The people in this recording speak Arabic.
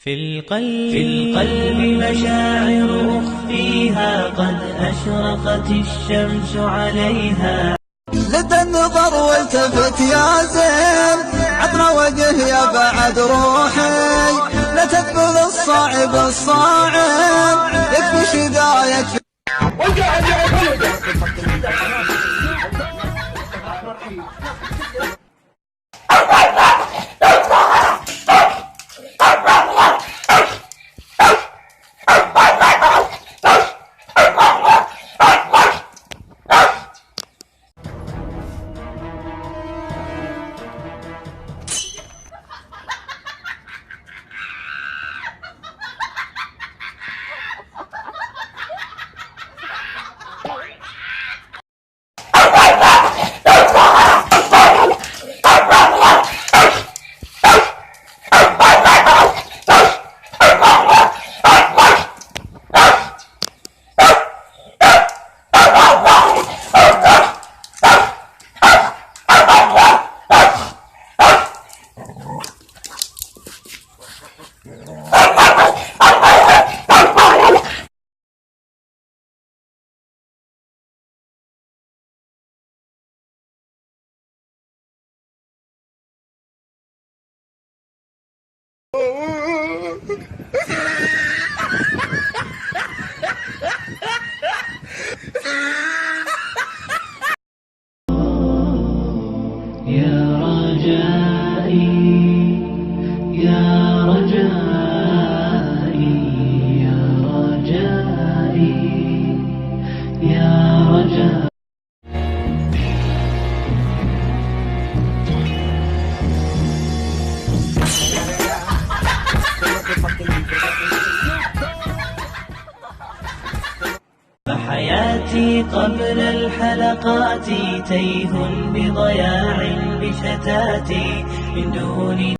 في القلب مشاعر أخفيها قد أشرقت الشمس عليها. لدى النظر والتفت يا زين، عطنا وجه يا بعد روحي، لا تقبل الصعب الصاعب، يكفي شدايك. يا رجائي يا رجائي يا رجائي يا رجائي. فحياتي قبل الحلقات تيه بضياع بشتاتي من دون